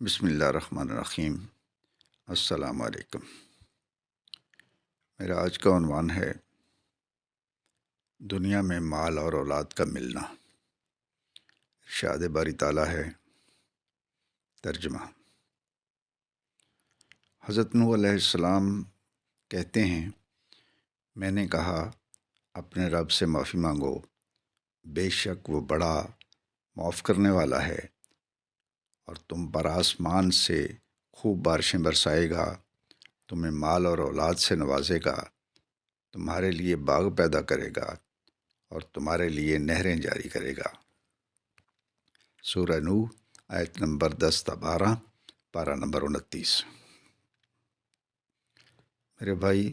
بسم اللہ الرحمن الرحیم۔ السلام علیکم۔ میرا آج کا عنوان ہے دنیا میں مال اور اولاد کا ملنا۔ ارشاد باری تعالیٰ ہے، ترجمہ۔ حضرت نوح علیہ السلام کہتے ہیں، میں نے کہا اپنے رب سے معافی مانگو، بے شک وہ بڑا معاف کرنے والا ہے، اور تم پر آسمان سے خوب بارشیں برسائے گا، تمہیں مال اور اولاد سے نوازے گا، تمہارے لیے باغ پیدا کرے گا اور تمہارے لیے نہریں جاری کرے گا۔ سورہ نوح آیت نمبر 10 تا 12، پارہ نمبر 29۔ میرے بھائی،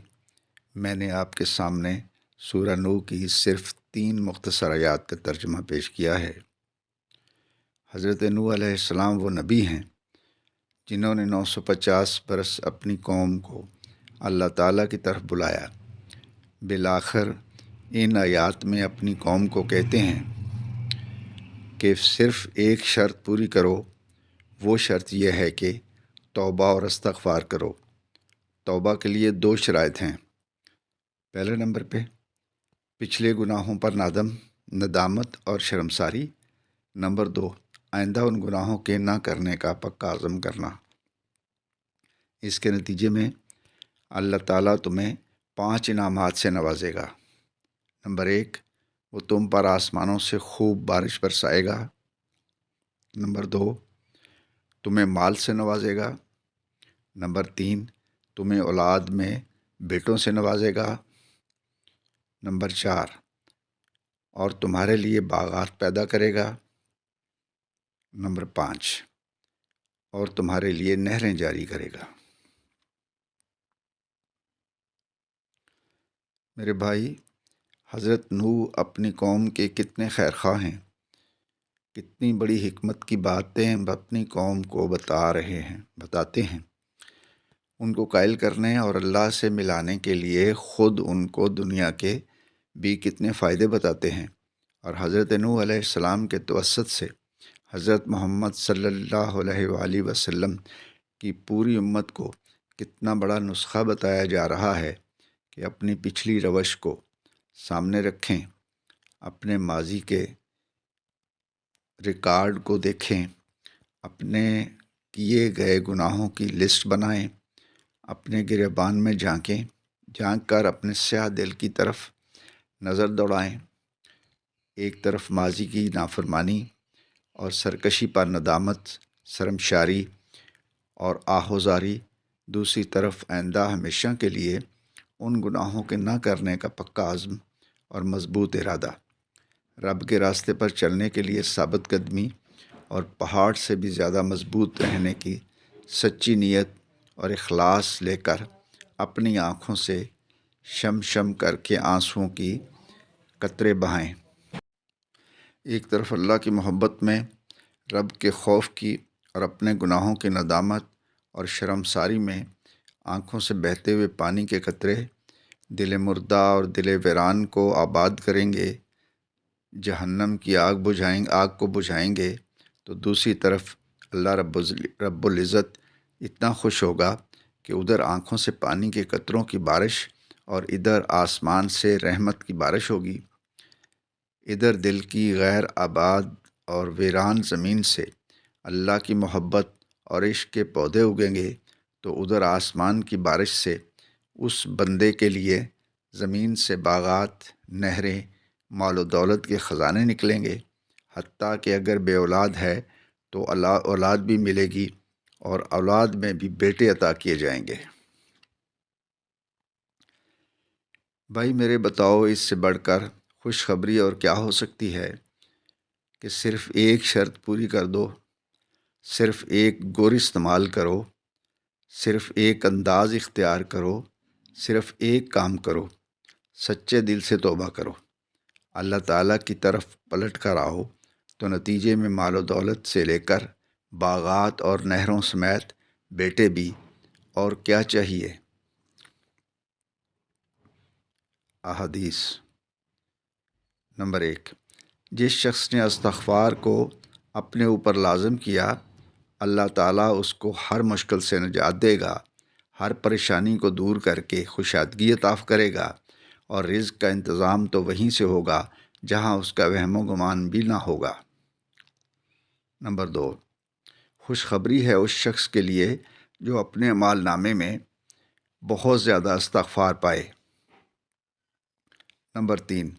میں نے آپ کے سامنے سورہ نوح کی صرف 3 مختصر آیات کا ترجمہ پیش کیا ہے۔ حضرت نوح علیہ السلام وہ نبی ہیں جنہوں نے 950 برس اپنی قوم کو اللہ تعالیٰ کی طرف بلایا۔ بالآخر ان آیات میں اپنی قوم کو کہتے ہیں کہ صرف ایک شرط پوری کرو، وہ شرط یہ ہے کہ توبہ اور استغفار کرو۔ توبہ کے لیے 2 شرائط ہیں۔ پہلے نمبر پہ پچھلے گناہوں پر ندامت اور شرمساری۔ نمبر 2، آئندہ ان گناہوں کے نہ کرنے کا پکا عزم کرنا۔ اس کے نتیجے میں اللہ تعالیٰ تمہیں 5 انعامات سے نوازے گا۔ نمبر 1، وہ تم پر آسمانوں سے خوب بارش برسائے گا۔ نمبر 2، تمہیں مال سے نوازے گا۔ نمبر 3، تمہیں اولاد میں بیٹوں سے نوازے گا۔ نمبر 4، اور تمہارے لیے باغات پیدا کرے گا۔ نمبر 5، اور تمہارے لیے نہریں جاری کرے گا۔ میرے بھائی، حضرت نوح اپنی قوم کے کتنے خیر خواہ ہیں، کتنی بڑی حکمت کی باتیں اپنی قوم کو بتاتے ہیں۔ ان کو قائل کرنے اور اللہ سے ملانے کے لیے خود ان کو دنیا کے بھی کتنے فائدے بتاتے ہیں، اور حضرت نوح علیہ السلام کے توسط سے حضرت محمد صلی اللہ علیہ وآلہ وسلم کی پوری امت کو کتنا بڑا نسخہ بتایا جا رہا ہے کہ اپنی پچھلی روش کو سامنے رکھیں، اپنے ماضی کے ریکارڈ کو دیکھیں، اپنے کیے گئے گناہوں کی لسٹ بنائیں، اپنے گریبان میں جھانک کر اپنے سیاہ دل کی طرف نظر دوڑائیں۔ ایک طرف ماضی کی نافرمانی اور سرکشی پر ندامت، شرمساری اور آہوزاری، دوسری طرف آئندہ ہمیشہ کے لیے ان گناہوں کے نہ کرنے کا پکا عزم اور مضبوط ارادہ، رب کے راستے پر چلنے کے لیے ثابت قدمی اور پہاڑ سے بھی زیادہ مضبوط رہنے کی سچی نیت اور اخلاص لے کر اپنی آنکھوں سے شم کر کے آنسوؤں کی قطرے بہائیں۔ ایک طرف اللہ کی محبت میں، رب کے خوف کی اور اپنے گناہوں کی ندامت اور شرمساری میں آنکھوں سے بہتے ہوئے پانی کے قطرے دل مردہ اور دل ویران کو آباد کریں گے، جہنم کی آگ کو بجھائیں گے، تو دوسری طرف اللہ رب العزت اتنا خوش ہوگا کہ ادھر آنکھوں سے پانی کے قطروں کی بارش اور ادھر آسمان سے رحمت کی بارش ہوگی۔ ادھر دل کی غیر آباد اور ویران زمین سے اللہ کی محبت اور عشق کے پودے اگیں گے، تو ادھر آسمان کی بارش سے اس بندے کے لیے زمین سے باغات، نہریں، مال و دولت کے خزانے نکلیں گے، حتیٰ کہ اگر بے اولاد ہے تو اولاد بھی ملے گی، اور اولاد میں بھی بیٹے عطا کیے جائیں گے۔ بھائی میرے، بتاؤ اس سے بڑھ کر خوشخبری اور کیا ہو سکتی ہے کہ صرف ایک شرط پوری کر دو، صرف ایک گر استعمال کرو، صرف ایک انداز اختیار کرو، صرف ایک کام کرو، سچے دل سے توبہ کرو، اللہ تعالیٰ کی طرف پلٹ کر آؤ، تو نتیجے میں مال و دولت سے لے کر باغات اور نہروں سمیت بیٹے بھی، اور کیا چاہیے۔ احادیث۔ نمبر 1، جس شخص نے استغفار کو اپنے اوپر لازم کیا، اللہ تعالیٰ اس کو ہر مشکل سے نجات دے گا، ہر پریشانی کو دور کر کے خوشادگی عطا کرے گا، اور رزق کا انتظام تو وہیں سے ہوگا جہاں اس کا وہم و گمان بھی نہ ہوگا۔ نمبر 2، خوشخبری ہے اس شخص کے لیے جو اپنے اعمال نامے میں بہت زیادہ استغفار پائے۔ نمبر 3،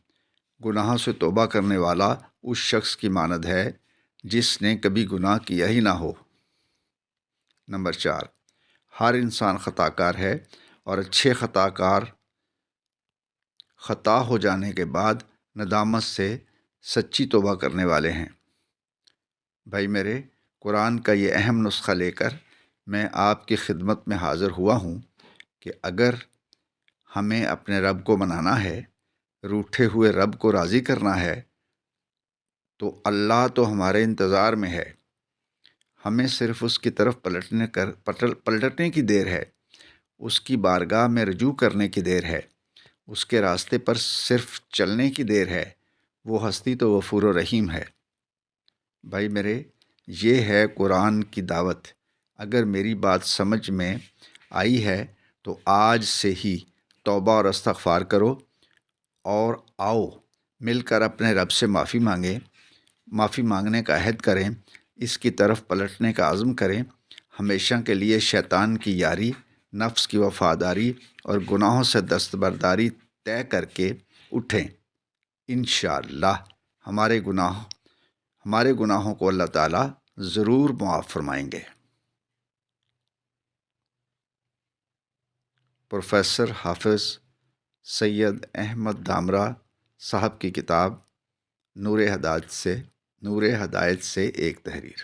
گناہوں سے توبہ کرنے والا اس شخص کی مانند ہے جس نے کبھی گناہ کیا ہی نہ ہو۔ نمبر 4، ہر انسان خطا کار ہے، اور اچھے خطا کار خطا ہو جانے کے بعد ندامت سے سچی توبہ کرنے والے ہیں۔ بھائی میرے، قرآن کا یہ اہم نسخہ لے کر میں آپ کی خدمت میں حاضر ہوا ہوں کہ اگر ہمیں اپنے رب کو منانا ہے، روٹھے ہوئے رب کو راضی کرنا ہے، تو اللہ تو ہمارے انتظار میں ہے۔ ہمیں صرف اس کی طرف پلٹنے کی دیر ہے، اس کی بارگاہ میں رجوع کرنے کی دیر ہے، اس کے راستے پر صرف چلنے کی دیر ہے۔ وہ ہستی تو غفور و رحیم ہے۔ بھائی میرے، یہ ہے قرآن کی دعوت۔ اگر میری بات سمجھ میں آئی ہے تو آج سے ہی توبہ اور استغفار کرو، اور آؤ مل کر اپنے رب سے معافی مانگنے کا عہد کریں، اس کی طرف پلٹنے کا عزم کریں، ہمیشہ کے لیے شیطان کی یاری، نفس کی وفاداری اور گناہوں سے دستبرداری طے کر کے اٹھیں۔ انشاءاللہ ہمارے گناہوں کو اللہ تعالیٰ ضرور معاف فرمائیں گے۔ پروفیسر حافظ سید احمد دامرا صاحب کی کتاب نور ہدایت سے ایک تحریر۔